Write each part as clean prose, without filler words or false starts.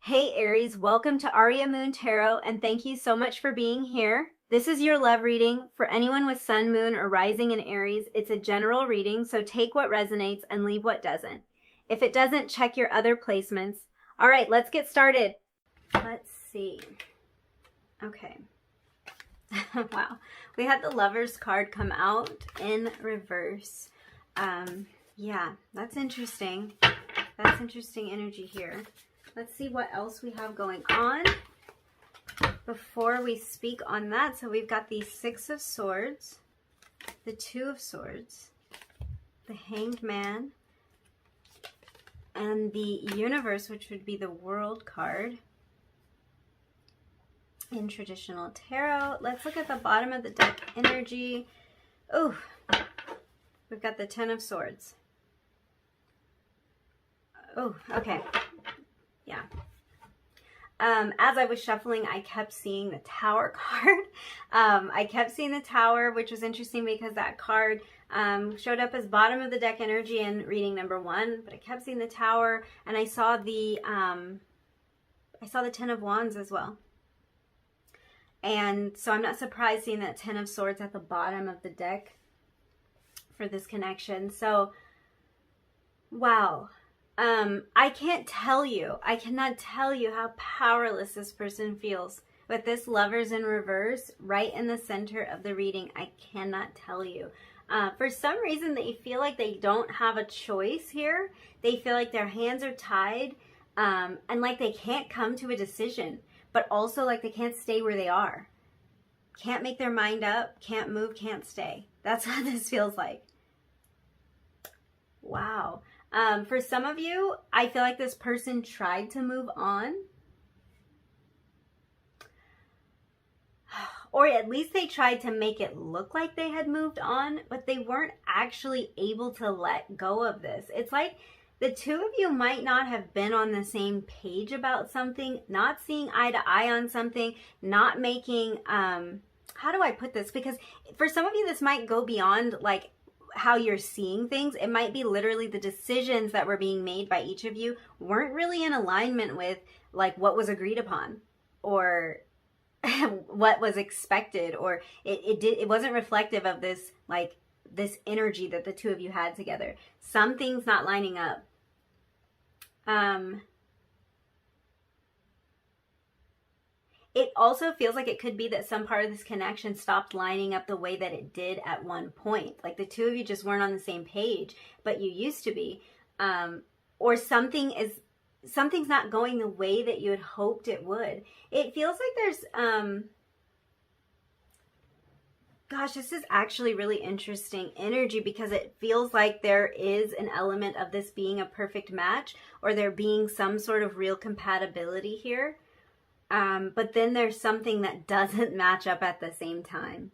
Hey Aries, welcome to Aria Moon Tarot, and thank you so much for being here. This is your love reading for anyone with sun, moon, or rising in Aries. It's a general reading, so take what resonates and leave what doesn't. If it doesn't, check your other placements. All right, let's get started. Let's see. Okay. Wow. We had the Lovers card come out in reverse. Yeah, that's interesting. That's interesting energy here. Let's see what else we have going on before we speak on that. So we've got the Six of Swords, the Two of Swords, the Hanged Man, and the Universe, which would be the World card in traditional tarot. Let's look at the bottom of the deck energy. Oh, we've got the Ten of Swords. Oh, okay. Yeah. As I was shuffling, I kept seeing the Tower card. I kept seeing the Tower, which was interesting because that card showed up as bottom of the deck energy in reading number 1. But I kept seeing the Tower, and I saw the Ten of Wands as well. And so I'm not surprised seeing that Ten of Swords at the bottom of the deck for this connection. So, wow. I cannot tell you how powerless this person feels. With this Lovers in reverse, right in the center of the reading, I cannot tell you. For some reason, they feel like they don't have a choice here. They feel like their hands are tied, and like they can't come to a decision, but also like they can't stay where they are. Can't make their mind up, can't move, can't stay. That's what this feels like. Wow. For some of you, I feel like this person tried to move on. Or at least they tried to make it look like they had moved on, but they weren't actually able to let go of this. It's like the two of you might not have been on the same page about something, not seeing eye to eye on something, not making, how do I put this? Because for some of you, this might go beyond like how you're seeing things. It might be literally the decisions that were being made by each of you weren't really in alignment with like what was agreed upon or what was expected, or it wasn't reflective of this like this energy that the two of you had together. Something's not lining up. It also feels like it could be that some part of this connection stopped lining up the way that it did at one point. Like the two of you just weren't on the same page, but you used to be. Or something's not going the way that you had hoped it would. It feels like there's, gosh, this is actually really interesting energy because it feels like there is an element of this being a perfect match or there being some sort of real compatibility here. But then there's something that doesn't match up at the same time.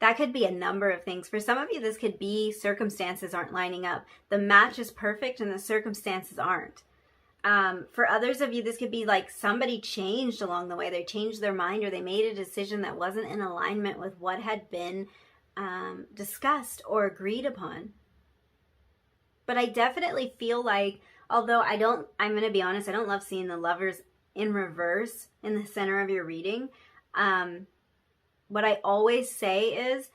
That could be a number of things. For some of you, this could be circumstances aren't lining up. The match is perfect and the circumstances aren't. For others of you, this could be like somebody changed along the way. They changed their mind or they made a decision that wasn't in alignment with what had been discussed or agreed upon. But I definitely feel like, although I'm going to be honest, I don't love seeing the Lovers in reverse in the center of your reading. What I always say is,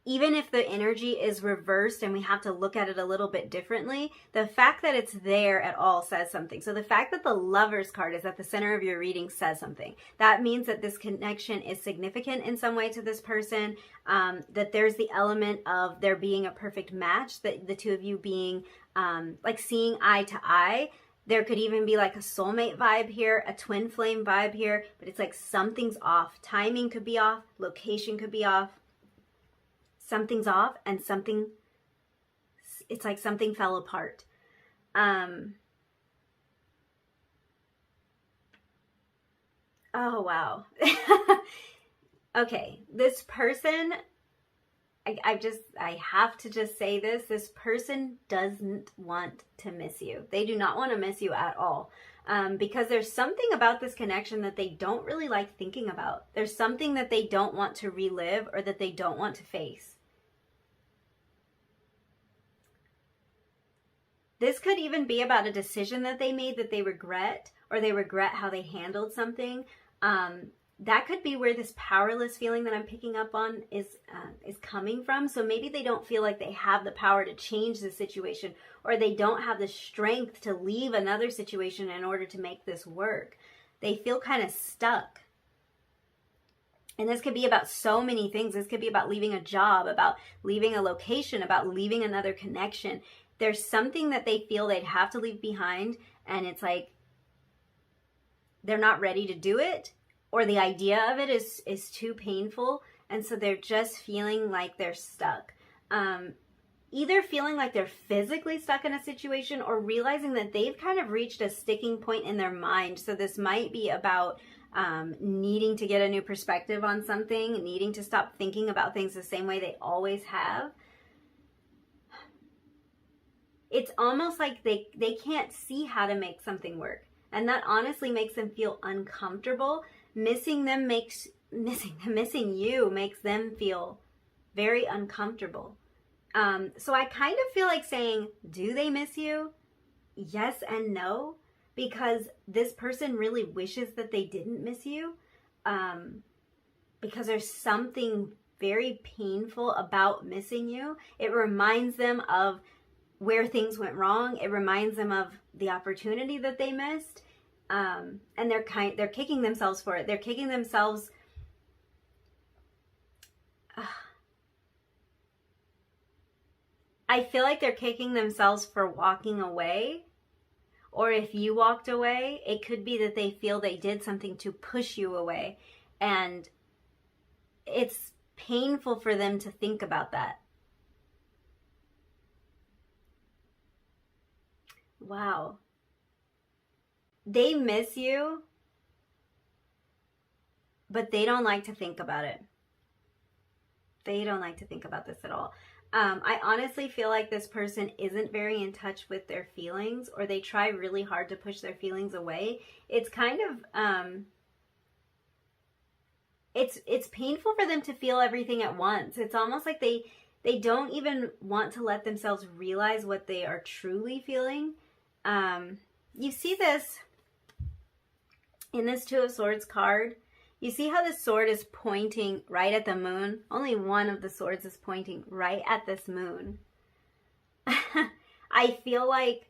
even if the energy is reversed and we have to look at it a little bit differently, the fact that it's there at all says something. So the fact that the Lovers card is at the center of your reading says something. That means that this connection is significant in some way to this person, that there's the element of there being a perfect match, that the two of you being like seeing eye to eye. There could even be like a soulmate vibe here, a twin flame vibe here, but it's like something's off. Timing could be off, location could be off. Something's off and it's like something fell apart. Oh, wow. Okay, this person, I have to just say this person doesn't want to miss you. They do not want to miss you at all. Because there's something about this connection that they don't really like thinking about. There's something that they don't want to relive or that they don't want to face. This could even be about a decision that they made that they regret, or they regret how they handled something. That could be where this powerless feeling that I'm picking up on is coming from. So maybe they don't feel like they have the power to change the situation, or they don't have the strength to leave another situation in order to make this work. They feel kind of stuck. And this could be about so many things. This could be about leaving a job, about leaving a location, about leaving another connection. There's something that they feel they'd have to leave behind, and it's like they're not ready to do it, or the idea of it is too painful, and so they're just feeling like they're stuck. Either feeling like they're physically stuck in a situation, or realizing that they've kind of reached a sticking point in their mind. So this might be about needing to get a new perspective on something, needing to stop thinking about things the same way they always have. It's almost like they can't see how to make something work. And that honestly makes them feel uncomfortable. Missing you makes them feel very uncomfortable. So I kind of feel like saying, do they miss you? Yes and no, because this person really wishes that they didn't miss you, because there's something very painful about missing you. It reminds them of where things went wrong. It reminds them of the opportunity that they missed. And they're kicking themselves for it. They're kicking themselves. I feel like they're kicking themselves for walking away. Or if you walked away, it could be that they feel they did something to push you away. And it's painful for them to think about that. Wow. They miss you, but they don't like to think about it. They don't like to think about this at all. I honestly feel like this person isn't very in touch with their feelings, or they try really hard to push their feelings away. It's kind of, it's painful for them to feel everything at once. It's almost like they don't even want to let themselves realize what they are truly feeling. You see this in this Two of Swords card. You see how the sword is pointing right at the moon? Only one of the swords is pointing right at this moon. I feel like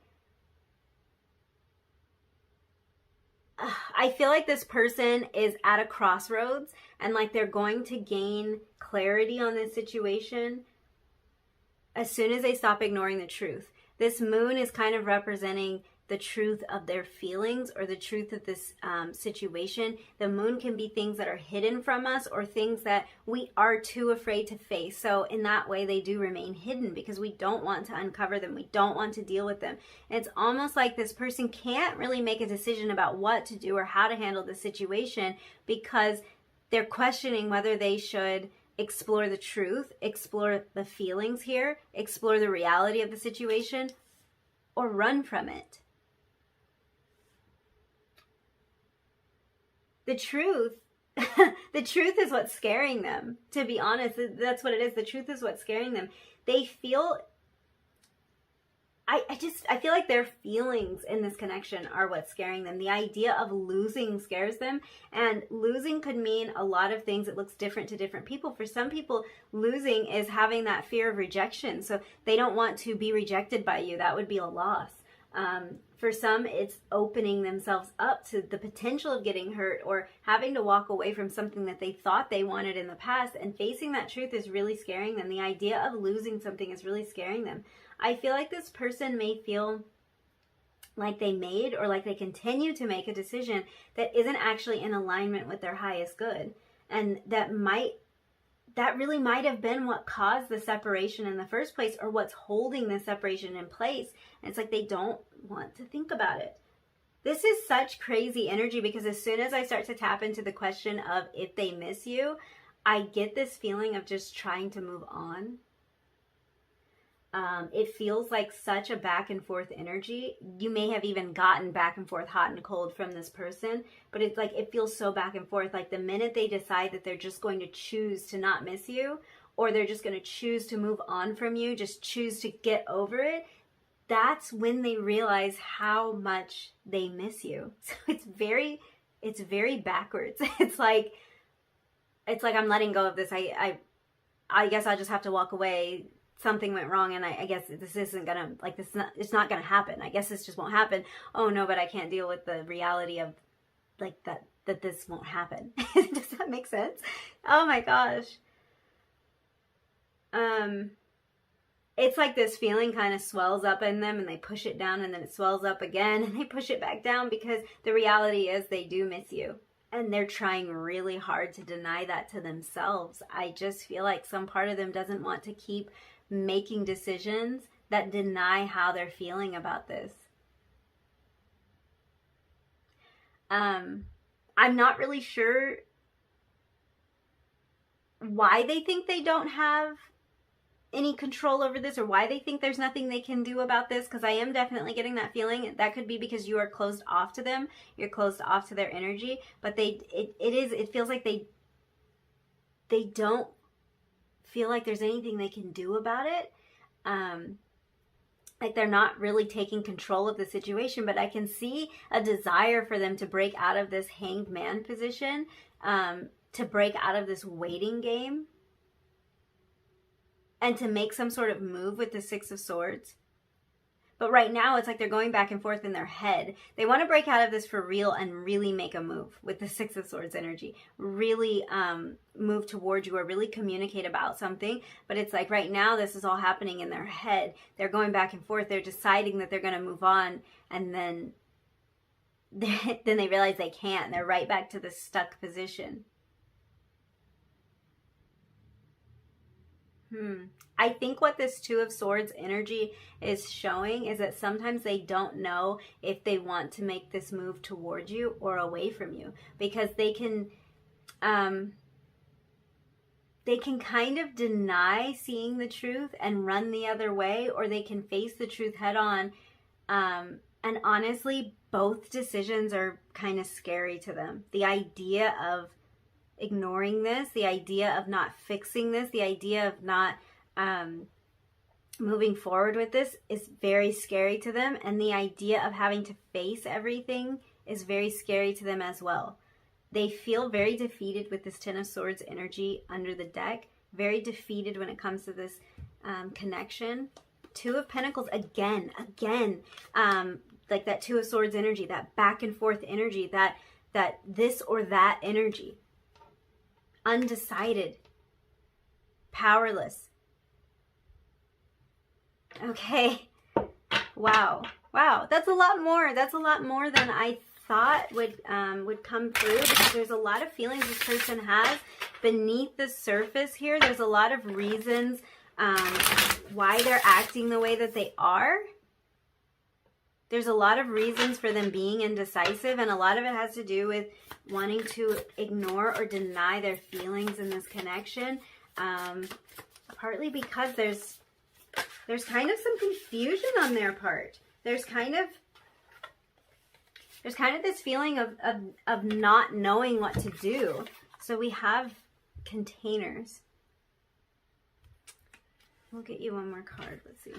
this person is at a crossroads, and like they're going to gain clarity on this situation as soon as they stop ignoring the truth. This moon is kind of representing the truth of their feelings, or the truth of this situation. The moon can be things that are hidden from us, or things that we are too afraid to face. So in that way, they do remain hidden because we don't want to uncover them. We don't want to deal with them. And it's almost like this person can't really make a decision about what to do or how to handle the situation, because they're questioning whether they should explore the truth, explore the feelings here, explore the reality of the situation, or run from it. The truth, the truth is what's scaring them. To be honest, that's what it is. The truth is what's scaring them. They feel, I feel like their feelings in this connection are what's scaring them. The idea of losing scares them, and losing could mean a lot of things. It looks different to different people. For some people, losing is having that fear of rejection. So they don't want to be rejected by you. That would be a loss. For some, it's opening themselves up to the potential of getting hurt, or having to walk away from something that they thought they wanted in the past, and facing that truth is really scaring them. The idea of losing something is really scaring them. I feel like this person may feel like they made, or like they continue to make, a decision that isn't actually in alignment with their highest good. And that really might have been what caused the separation in the first place, or what's holding the separation in place. And it's like they don't want to think about it. This is such crazy energy, because as soon as I start to tap into the question of if they miss you, I get this feeling of just trying to move on. It feels like such a back and forth energy. You may have even gotten back and forth, hot and cold from this person, but it's like it feels so back and forth. Like the minute they decide that they're just going to choose to not miss you, or they're just going to choose to move on from you, just choose to get over it, that's when they realize how much they miss you. So it's very backwards. It's like I'm letting go of this. I guess I just have to walk away. Something went wrong, and I guess this isn't gonna, like, it's not gonna happen. I guess this just won't happen. Oh no, but I can't deal with the reality of, like, that this won't happen. Does that make sense? Oh my gosh. It's like this feeling kind of swells up in them, and they push it down, and then it swells up again, and they push it back down, because the reality is they do miss you. And they're trying really hard to deny that to themselves. I just feel like some part of them doesn't want to keep making decisions that deny how they're feeling about this. I'm not really sure why they think they don't have any control over this, or why they think there's nothing they can do about this, because I am definitely getting that feeling. That could be because you are closed off to them. You're closed off to their energy, but it feels like they don't feel like there's anything they can do about it. Like they're not really taking control of the situation, but I can see a desire for them to break out of this hanged man position, to break out of this waiting game, and to make some sort of move with the Six of Swords. But right now, it's like they're going back and forth in their head. They want to break out of this for real and really make a move with the Six of Swords energy. Really move towards you, or really communicate about something. But it's like right now, this is all happening in their head. They're going back and forth. They're deciding that they're going to move on. And then they realize they can't. They're right back to the stuck position. I think what this Two of Swords energy is showing is that sometimes they don't know if they want to make this move towards you or away from you, because they can kind of deny seeing the truth and run the other way, or they can face the truth head on. And honestly, both decisions are kind of scary to them. The idea of ignoring this, the idea of not fixing this, the idea of not moving forward with this is very scary to them. And the idea of having to face everything is very scary to them as well. They feel very defeated with this Ten of Swords energy under the deck. Very defeated when it comes to this connection. Two of Pentacles again. Like that Two of Swords energy, that back and forth energy, that this or that energy. Undecided, powerless. Okay, wow, that's a lot more. That's a lot more than I thought would come through, because there's a lot of feelings this person has beneath the surface here. There's a lot of reasons why they're acting the way that they are. There's a lot of reasons for them being indecisive, and a lot of it has to do with wanting to ignore or deny their feelings in this connection. Partly because there's kind of some confusion on their part. There's kind of this feeling of not knowing what to do. So we have containers. We'll get you one more card. Let's see.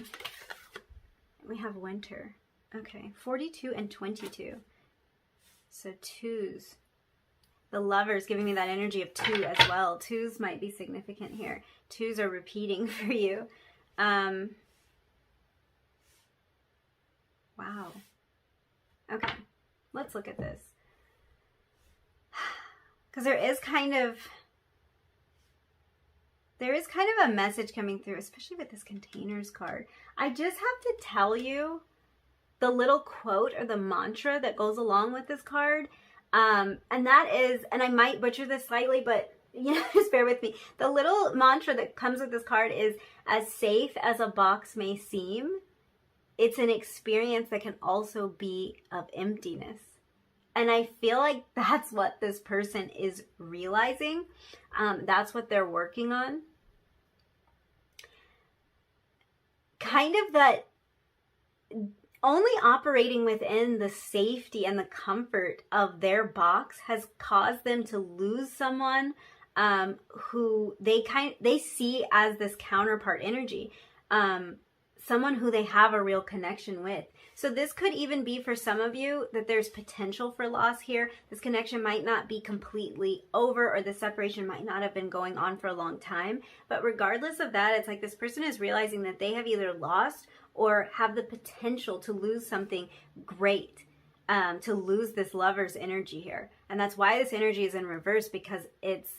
We have winter. Okay, 42 and 22. So twos. The Lover's giving me that energy of two as well. Twos might be significant here. Twos are repeating for you. Wow. Okay, let's look at this. Because there is kind of a message coming through, especially with this containers card. I just have to tell you the little quote or the mantra that goes along with this card. And that is, and I might butcher this slightly, but just bear with me. The little mantra that comes with this card is, as safe as a box may seem, it's an experience that can also be of emptiness. And I feel like that's what this person is realizing. That's what they're working on. Kind of that only operating within the safety and the comfort of their box has caused them to lose someone who they see as this counterpart energy. someone who they have a real connection with. So this could even be for some of you that there's potential for loss here. This connection might not be completely over, or the separation might not have been going on for a long time. But regardless of that, it's like this person is realizing that they have either lost or have the potential to lose something great, to lose this lover's energy here. And that's why this energy is in reverse, because it's,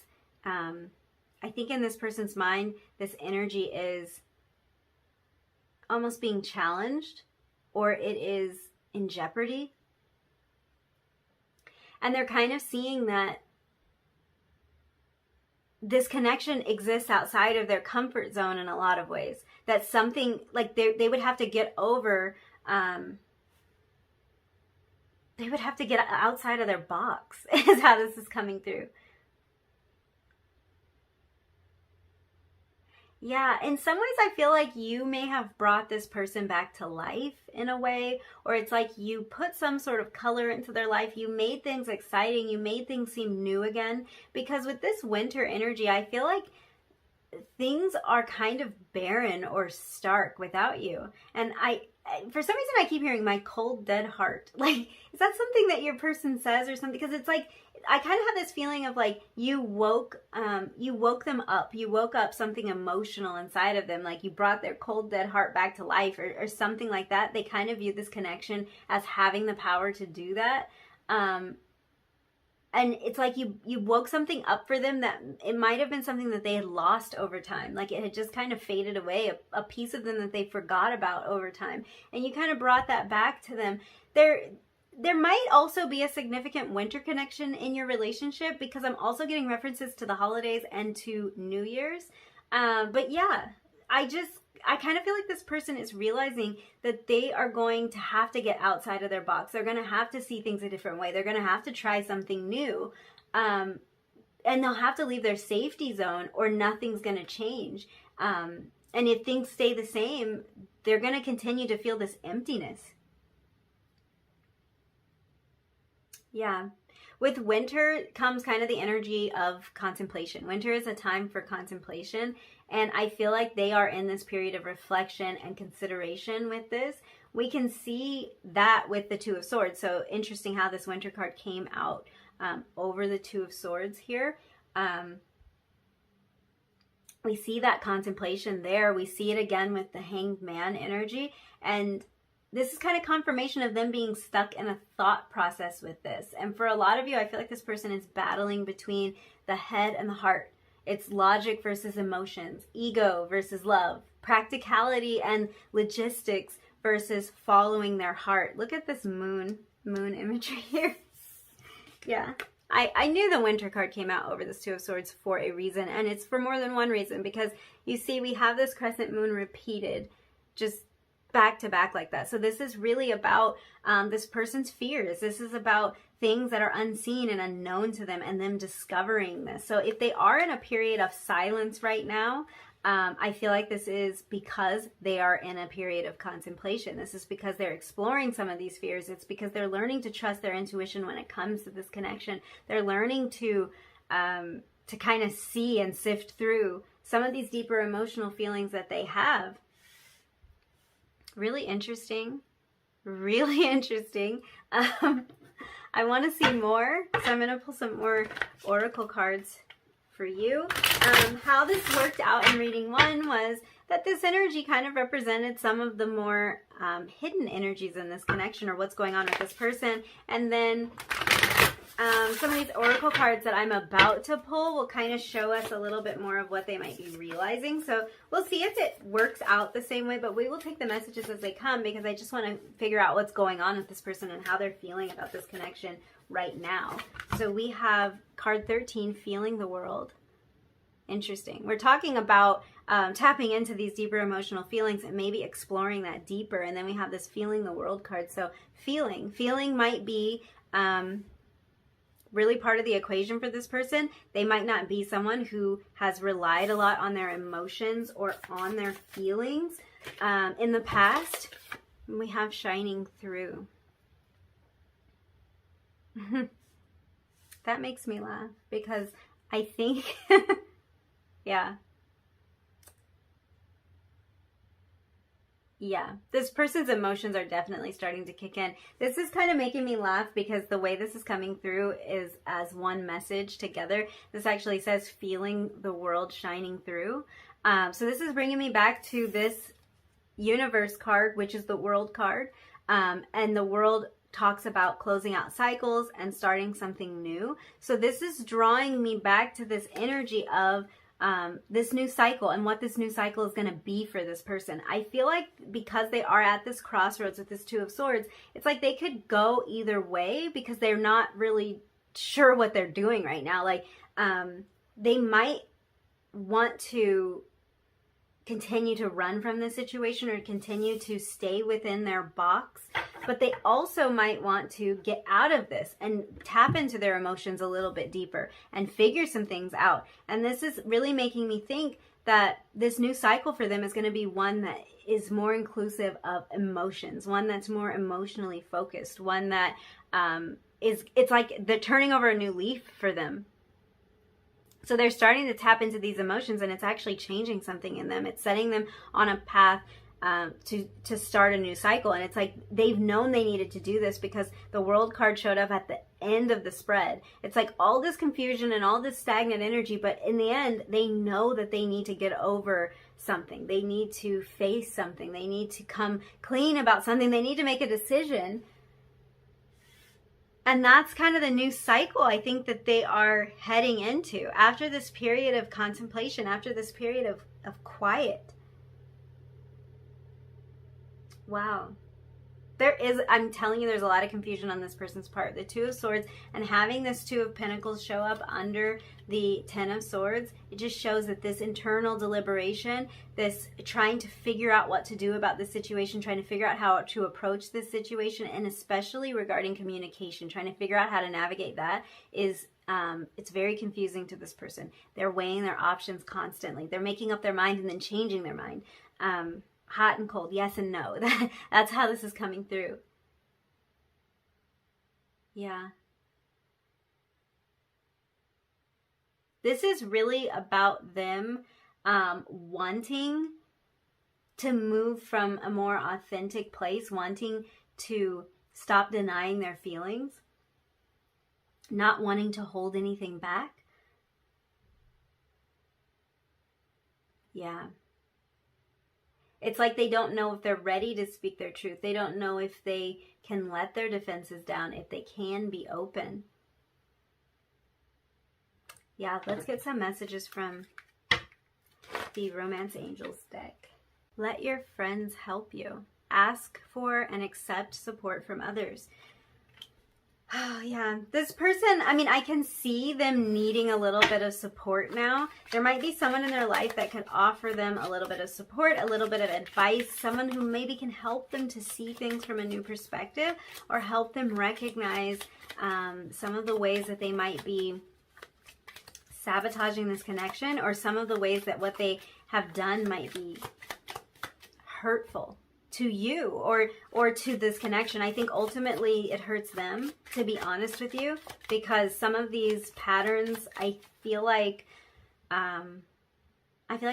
I think in this person's mind, this energy is almost being challenged, or it is in jeopardy. And they're kind of seeing that this connection exists outside of their comfort zone in a lot of ways. That something, like they would have to get over, they would have to get outside of their box, is how this is coming through. Yeah, in some ways I feel like you may have brought this person back to life in a way, or it's like you put some sort of color into their life, you made things exciting, you made things seem new again, because with this winter energy, I feel like things are kind of barren or stark without you. And for some reason I keep hearing my cold, dead heart. Like, is that something that your person says or something? Because it's like, I kind of have this feeling of like you woke them up. You woke up something emotional inside of them. Like you brought their cold, dead heart back to life, or something like that. They kind of view this connection as having the power to do that. And it's like you woke something up for them that it might have been something that they had lost over time. Like it had just kind of faded away, a piece of them that they forgot about over time. And you kind of brought that back to them. There might also be a significant winter connection in your relationship, because I'm also getting references to the holidays and to New Year's. But yeah, I kind of feel like this person is realizing that they are going to have to get outside of their box. They're going to have to see things a different way. They're going to have to try something new. And they'll have to leave their safety zone, or nothing's going to change. And if things stay the same, they're going to continue to feel this emptiness. Yeah. With winter comes kind of the energy of contemplation. Winter is a time for contemplation, and I feel like they are in this period of reflection and consideration with this. We can see that with the Two of Swords. So interesting how this winter card came out over the Two of Swords here. We see that contemplation there. We see it again with the Hanged Man energy, and this is kind of confirmation of them being stuck in a thought process with this. And for a lot of you, I feel like this person is battling between the head and the heart. It's logic versus emotions, ego versus love, practicality and logistics versus following their heart. Look at this moon imagery here. Yeah. I knew the winter card came out over this Two of Swords for a reason, and it's for more than one reason, because you see we have this crescent moon repeated just back to back like that. So this is really about this person's fears. This is about things that are unseen and unknown to them, and them discovering this. So if they are in a period of silence right now, I feel like this is because they are in a period of contemplation. This is because they're exploring some of these fears. It's because they're learning to trust their intuition when it comes to this connection. They're learning to kind of see and sift through some of these deeper emotional feelings that they have. Really interesting. Really interesting. I want to see more, so I'm going to pull some more oracle cards for you. How this worked out in reading 1 was that this energy kind of represented some of the more hidden energies in this connection, or what's going on with this person. And then some of these oracle cards that I'm about to pull will kind of show us a little bit more of what they might be realizing. So we'll see if it works out the same way, but we will take the messages as they come, because I just want to figure out what's going on with this person and how they're feeling about this connection right now. So we have card 13, Feeling the World. Interesting. We're talking about tapping into these deeper emotional feelings and maybe exploring that deeper. And then we have this Feeling the World card. So feeling might be really part of the equation for this person. They might not be someone who has relied a lot on their emotions or on their feelings in the past. We have Shining Through. That makes me laugh, because I think Yeah, this person's emotions are definitely starting to kick in. This is kind of making me laugh because the way this is coming through is as one message together. This actually says feeling the world shining through. So this is bringing me back to this universe card, which is the world card. And the world talks about closing out cycles and starting something new. So this is drawing me back to this energy of this new cycle and what this new cycle is going to be for this person. I feel like because they are at this crossroads with this Two of Swords, it's like they could go either way because they're not really sure what they're doing right now. Like, they might want to continue to run from the situation or continue to stay within their box, but they also might want to get out of this and tap into their emotions a little bit deeper and figure some things out. And this is really making me think that this new cycle for them is going to be one that is more inclusive of emotions, one that's more emotionally focused, one that it's like they're turning over a new leaf for them. So they're starting to tap into these emotions, and it's actually changing something in them. It's setting them on a path to start a new cycle. And it's like they've known they needed to do this because the World card showed up at the end of the spread. It's like all this confusion and all this stagnant energy, but in the end, they know that they need to get over something. They need to face something. They need to come clean about something. They need to make a decision. And that's kind of the new cycle I think that they are heading into after this period of contemplation, after this period of quiet. Wow. I'm telling you, there's a lot of confusion on this person's part. The Two of Swords and having this Two of Pentacles show up under the Ten of Swords, it just shows that this internal deliberation, this trying to figure out what to do about this situation, trying to figure out how to approach this situation, and especially regarding communication, trying to figure out how to navigate that is, it's very confusing to this person. They're weighing their options constantly. They're making up their mind and then changing their mind. Hot and cold, yes and no. That's how this is coming through. Yeah. This is really about them wanting to move from a more authentic place, wanting to stop denying their feelings, not wanting to hold anything back. Yeah. It's like they don't know if they're ready to speak their truth. They don't know if they can let their defenses down, if they can be open. Yeah, let's get some messages from the Romance Angels deck. Let your friends help you. Ask for and accept support from others. Oh, yeah. This person, I mean, I can see them needing a little bit of support now. There might be someone in their life that could offer them a little bit of support, a little bit of advice, someone who maybe can help them to see things from a new perspective or help them recognize some of the ways that they might be sabotaging this connection, or some of the ways that what they have done might be hurtful to you or to this connection. I think ultimately it hurts them, to be honest with you, because some of these patterns, I feel like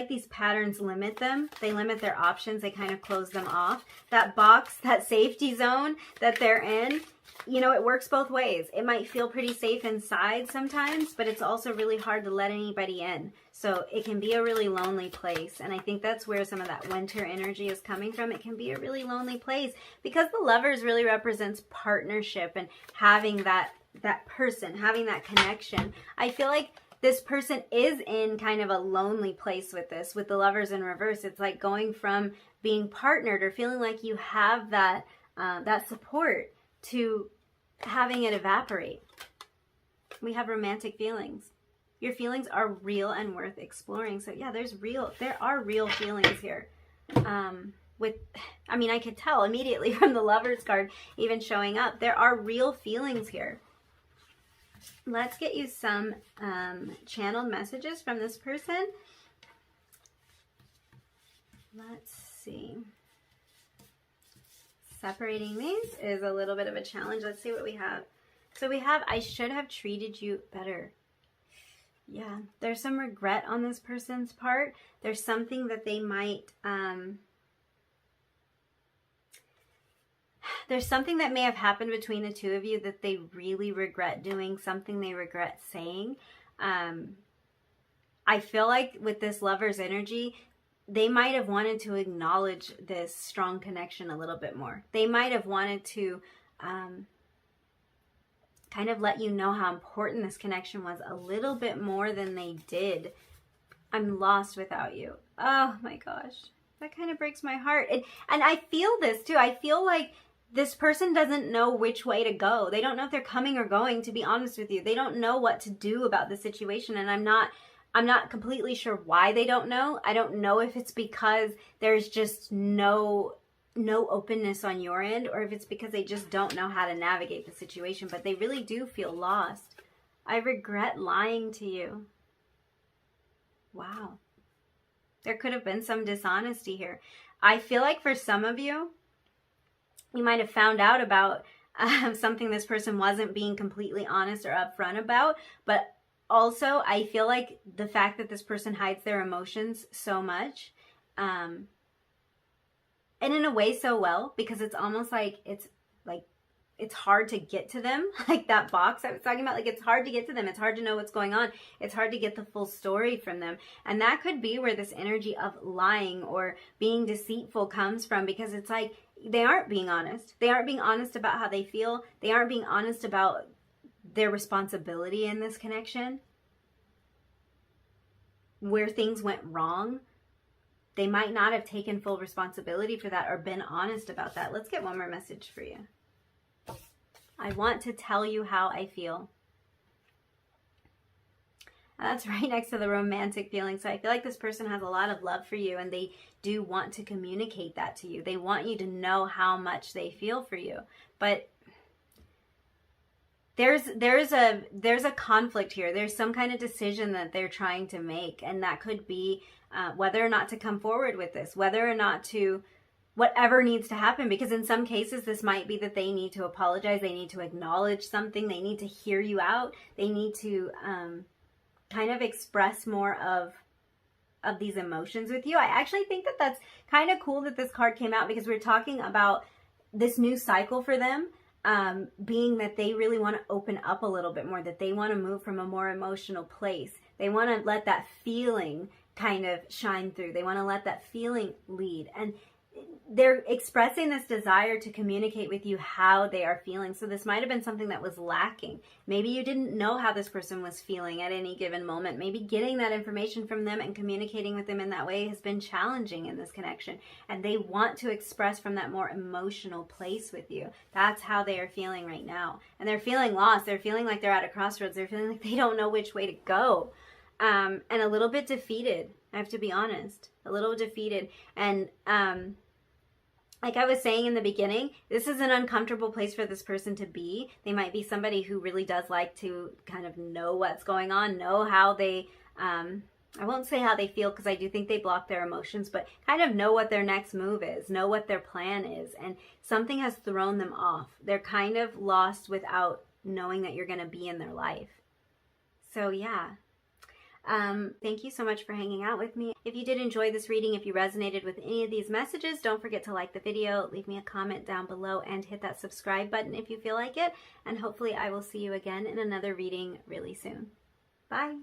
these patterns limit them. They limit their options. They kind of close them off. That box, that safety zone that they're in, you know, it works both ways. It might feel pretty safe inside sometimes, but it's also really hard to let anybody in. So it can be a really lonely place. And I think that's where some of that winter energy is coming from. It can be a really lonely place because the Lovers really represents partnership and having that person, having that connection. I feel like this person is in kind of a lonely place with this, with the Lovers in reverse. It's like going from being partnered or feeling like you have that support to having it evaporate. We have romantic feelings. Your feelings are real and worth exploring. So yeah, there are real feelings here. I could tell immediately from the Lovers card even showing up. There are real feelings here. Let's get you some channeled messages from this person. Let's see. Separating these is a little bit of a challenge. Let's see what we have. So we have, I should have treated you better. Yeah, there's some regret on this person's part. There's something that they might there's something that may have happened between the two of you that they really regret doing, something they regret saying. I feel like with this Lover's energy, they might have wanted to acknowledge this strong connection a little bit more. They might have wanted to kind of let you know how important this connection was a little bit more than they did. I'm lost without you. Oh my gosh. That kind of breaks my heart. And I feel this too. I feel like this person doesn't know which way to go. They don't know if they're coming or going, to be honest with you. They don't know what to do about the situation. And I'm not completely sure why they don't know. I don't know if it's because there's just no openness on your end, or if it's because they just don't know how to navigate the situation, but they really do feel lost. I regret lying to you. Wow. There could have been some dishonesty here. I feel like for some of you, you might have found out about something this person wasn't being completely honest or upfront about, but also I feel like the fact that this person hides their emotions so much, and in a way so well, because it's almost like it's hard to get to them, like that box I was talking about. Like, it's hard to get to them. It's hard to know what's going on. It's hard to get the full story from them. And that could be where this energy of lying or being deceitful comes from, because it's like they aren't being honest. They aren't being honest about how they feel. They aren't being honest about their responsibility in this connection, where things went wrong. They might not have taken full responsibility for that or been honest about that. Let's get one more message for you. I want to tell you how I feel. And that's right next to the romantic feeling. So I feel like this person has a lot of love for you, and they do want to communicate that to you. They want you to know how much they feel for you. But there's a conflict here. There's some kind of decision that they're trying to make, and that could be whether or not to come forward with this, whether or not to, whatever needs to happen. Because in some cases, this might be that they need to apologize. They need to acknowledge something. They need to hear you out. They need to kind of express more of these emotions with you. I actually think that that's kind of cool that this card came out, because we're talking about this new cycle for them, being that they really want to open up a little bit more, that they want to move from a more emotional place. They want to let that feeling kind of shine through. They want to let that feeling lead. And they're expressing this desire to communicate with you how they are feeling. So this might have been something that was lacking. Maybe you didn't know how this person was feeling at any given moment. Maybe getting that information from them and communicating with them in that way has been challenging in this connection. And they want to express from that more emotional place with you. That's how they are feeling right now. And they're feeling lost. They're feeling like they're at a crossroads. They're feeling like they don't know which way to go. And a little bit defeated. I have to be honest. A little defeated. And like I was saying in the beginning, this is an uncomfortable place for this person to be. They might be somebody who really does like to kind of know what's going on, know how they, I won't say how they feel, because I do think they block their emotions, but kind of know what their next move is, know what their plan is. And something has thrown them off. They're kind of lost without knowing that you're going to be in their life. So yeah. Thank you so much for hanging out with me. If you did enjoy this reading, if you resonated with any of these messages, don't forget to like the video, leave me a comment down below, and hit that subscribe button if you feel like it. And hopefully I will see you again in another reading really soon. Bye.